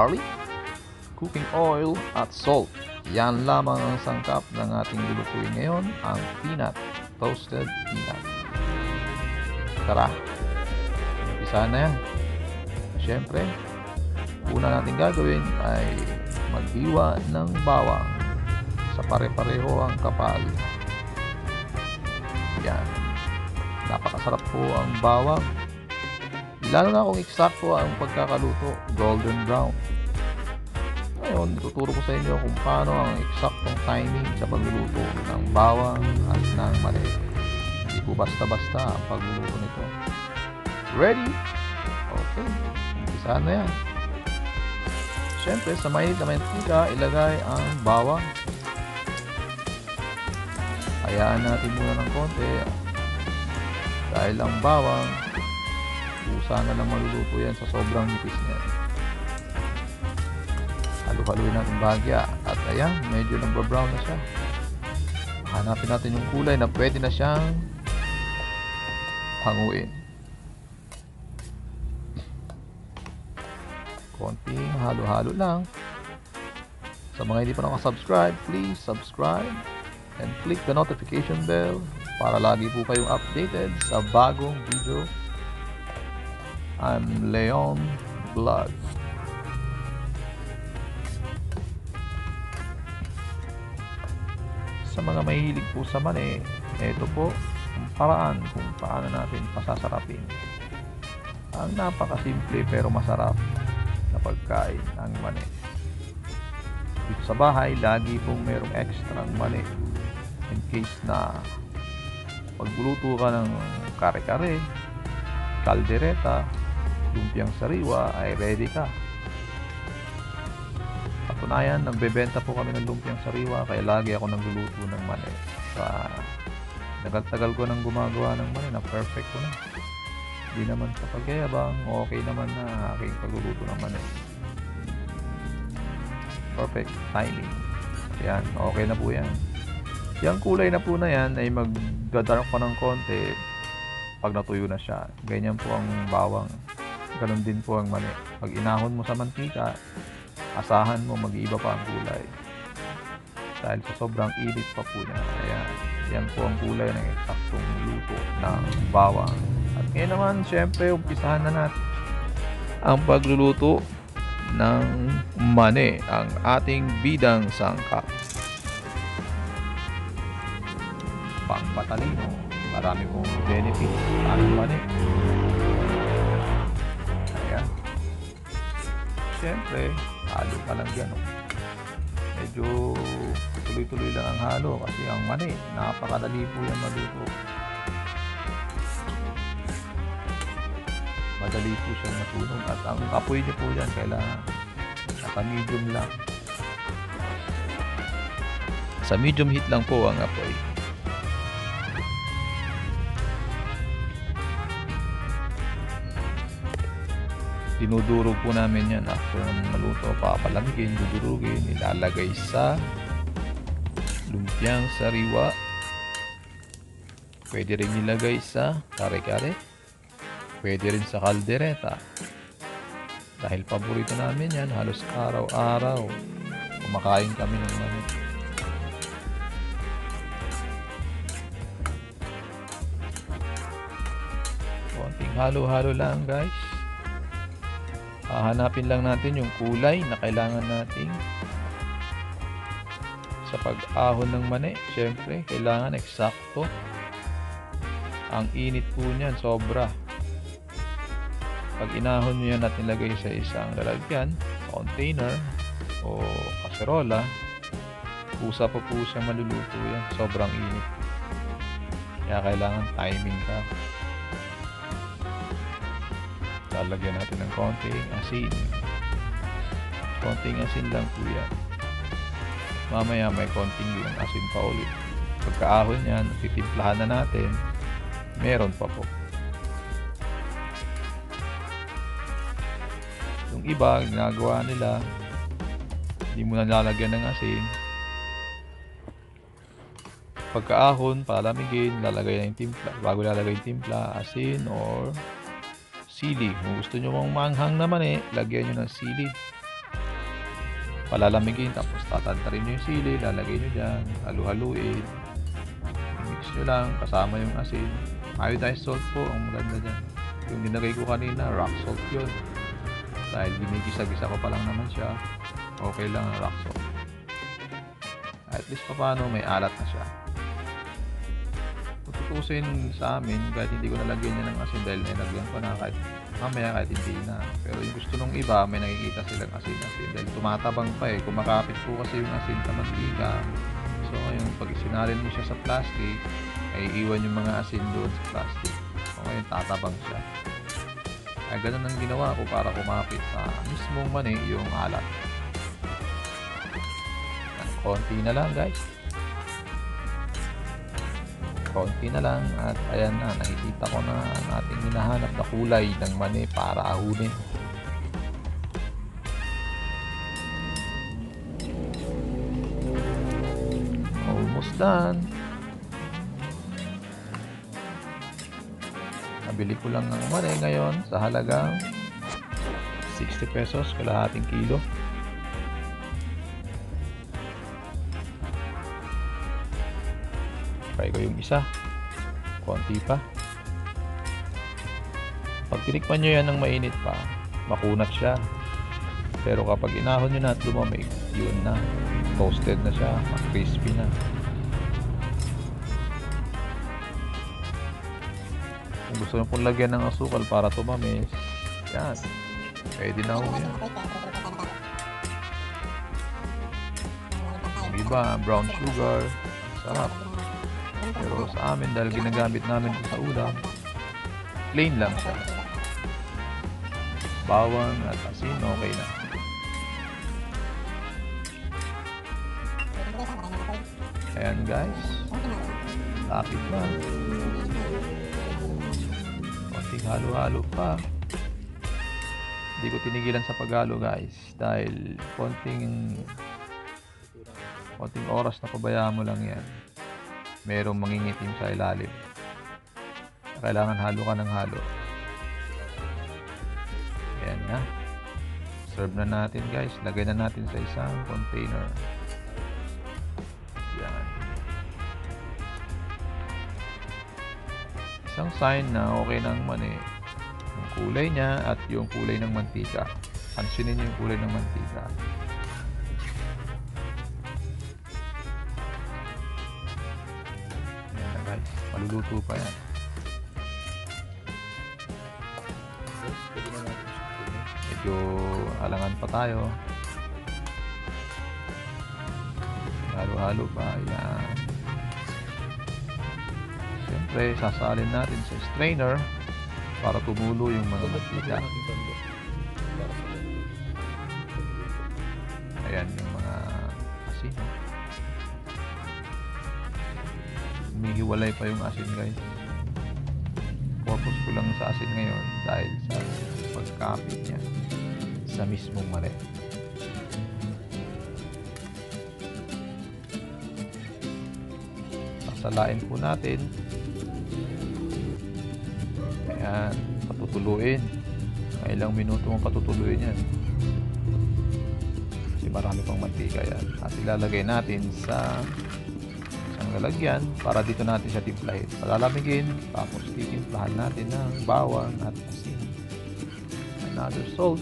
garlic, cooking oil at salt. Yan lamang ang sangkap ng ating lulutuin ngayon, ang toasted peanut. Tara, umpisahan na yan. Siyempre, una natin gagawin ay maghiwa ng bawang sa pare-pareho ang kapal. Yan, napakasarap po ang bawang, lalo na kung eksakto ang pagkakaluto, golden brown. Ngayon, tuturo ko sa inyo kung paano ang eksaktong timing sa pagluluto ng bawang at ng mani. Hindi po basta-basta ang pagluluto nito. Ready? Okay, umpisahan na yan. Siyempre, sa mainit na mantika, ilagay ang bawang. Hayaan natin muna ng konti dahil ang bawang kusa na lang maluluto yan sa sobrang nipis niya. Halu-haluin natin bahagya at ayan, medyo nagba-brown na siya. Hanapin natin yung kulay na pwede na siyang hanguin. Konting halo-halo lang. Sa mga hindi pa nakasubscribe, please subscribe and click the notification bell para lagi po kayong updated sa bagong video. I'm Leon Vlog. Sa mga mahilig po sa mani, ito po ang paraan kung paano natin pasasarapin ang napakasimple pero masarap na pagkain ng mani. Dito sa bahay, lagi pong merong extra mani in case na pagluluto ka ng kare-kare, kaldereta, lumpiang sariwa, ay ready ka. Patunayan, nagbebenta po kami ng lumpiang sariwa, kaya lagi ako nagluluto ng mani. Tagal-tagal ko nang gumagawa ng mani na perfect ko na. Hindi naman sa pagyayabang, okay naman na aking pagluluto ng mani. Perfect timing. Yan, okay na po yan. Yung kulay na po na yan ay magdadark pa ng konti pag natuyo na siya. Ganyan po ang bawang. Ganon din po ang mani. Pag inahon mo sa mantika, asahan mo mag-iiba pa ang kulay. Dahil sa sobrang init pa po niya. Ayan. Yan po ang kulay ng eksaktong luto ng bawang. At ngayon naman, syempre, umpisahan na natin ang pagluluto ng mani, ang ating bidang sangkap. Pang-matalino, marami pong benefits ang mani. Ayan. Siyempre, halo pa lang yan. Medyo tuloy-tuloy lang ang halo kasi ang mani, napakadali po yan maluto. Madali po siyang masunog at ang apoy niyo po yan kailangan naka medium lang. Sa medium heat lang po ang apoy. Dinudurog po namin yan after maluto, papalamigin, dudurugin, ilalagay sa lumpiang sariwa. Pwede rin ilagay sa kare-kare, pwede rin sa kaldereta. Dahil paborito namin yan, halos araw-araw kumakain kami ng mani. Konting halo-halo lang guys. Hahanapin lang natin yung kulay na kailangan natin sa pag-ahon ng mani. Siyempre, kailangan eksakto. Ang init po niyan, sobra. Pag inahon nyo yan at nilagay sa isang lalagyan, container o kaserola, pusa pa po siya maluluto yan. Sobrang init. Kaya kailangan timing ka. Lalagyan natin ng konting asin. Konting asin lang po yan. Mamaya may konting lang asin pa ulit. Pagkaahon yan, titimplahan na natin. Meron pa po. Yung iba, ginagawa nila, hindi mo na lalagyan ng asin. Pagkaahon, palamigin, lalagay na yung timpla. Bago lalagay yung timpla, asin or sili. Kung gusto nyo mong manghang naman lagyan nyo ng sili. Palalamigin tapos tatantarin nyo yung sili, lalagay nyo dyan, halu-haluin. Mix nyo lang kasama yung asin. Iodized salt po ang maganda dyan. Yung nilagay ko kanina, rock salt yun. Dahil ginigisa-gisa ko pa lang naman siya, okay lang ang rock salt. At least paano may alat na siya. Kung tutusin sa amin, kahit hindi ko nalagyan niya ng asin dahil nilagyan ko na kahit mamaya kahit hindi na. Pero yung gusto nung iba, may nakikita silang asin-asin dahil tumatabang pa eh. Kumakapit po kasi yung asin sa mantika. So ngayon, pag isinalin mo siya sa plastic, ay iwan yung mga asin doon sa plastic. So ngayon, tatabang siya. Ay ganun ang ginawa ko para kumapit sa mismong mani yung alat. Konti na lang guys. Konti na lang at ayan na, nakikita ko na ang ating hinahanap na kulay ng mani para ahunin. Almost done. Nabili ko lang ng mani ngayon sa halagang 60 pesos kalahating kilo. Try ko yung isa. Konti pa. Pag tinikman nyo yan ng mainit pa, makunat siya. Pero kapag inahon nyo na at lumamig, yun na. Toasted na siya. Crispy na. Kung gusto nyo pong lagyan ng asukal para tumamis, yan. Pwede na ho yan. Yung iba, brown sugar. Sarap. Pero sa amin, dahil ginagamit namin ito sa ulam, plain lang siya. Bawang at asin, okay na. Ayan guys. Lapit na. Konting halo-halo pa. Hindi ko tinigilan sa paghalo guys. Dahil konting oras na pabayaan mo lang yan. Merong mangingitim sa ilalim. Kailangan halo ka ng halo. Ayan na. Serve na natin guys. Lagay na natin sa isang container. Yan. Isang sign na okay ng mani. Yung kulay niya at yung kulay ng mantika. Pansinin yung kulay ng mantika. Maluluto pa yan. Medyo alangan pa tayo. Halo-halo pa. Yan. Siyempre, sasalin natin sa strainer para tumulo yung mga mantika. Ayan yung mga asin. Humihiwalay pa yung asin guys. Purpose ko lang sa asin ngayon dahil sa pagkapit niya sa mismong mani. Sasalain po natin. Ayan, patutuluin. Ilang minuto mo patutuluin yan. Kasi marami pang mantika yan. At ilalagay natin sa lalagyan para dito natin siya timplahin. Palalamigin, tapos titimplahan natin ng bawang at asin. Another salt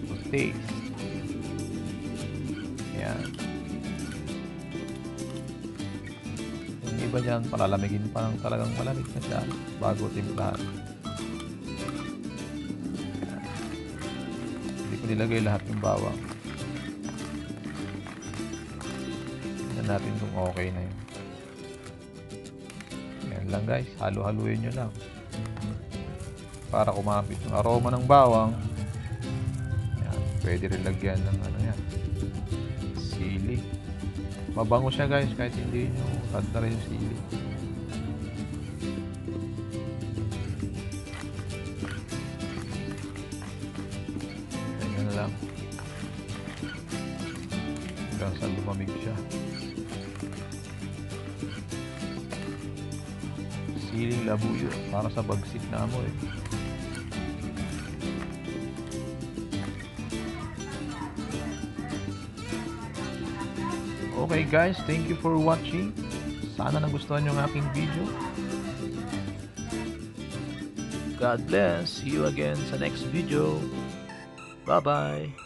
to taste. Ayan. Yung iba dyan, palalamigin pa ng talagang malamig na siya bago timplahan. Ayan. Hindi ko nilagay lahat ng bawang. Tignan natin kung okay na yun. Yan lang guys, halo-haluin nyo lang para kumapit yung aroma ng bawang. Yan, pwede rin lagyan ng ano yan, sili. Mabango siya guys kahit hindi nyo tantarin yung sili. Ganyan na lang hanggang sa lumamig siya. Siling labuyo para sa bagsik na amoy. Okay guys, thank you for watching. Sana nagustuhan yung aking video. God bless. See you again sa next video. Bye-bye.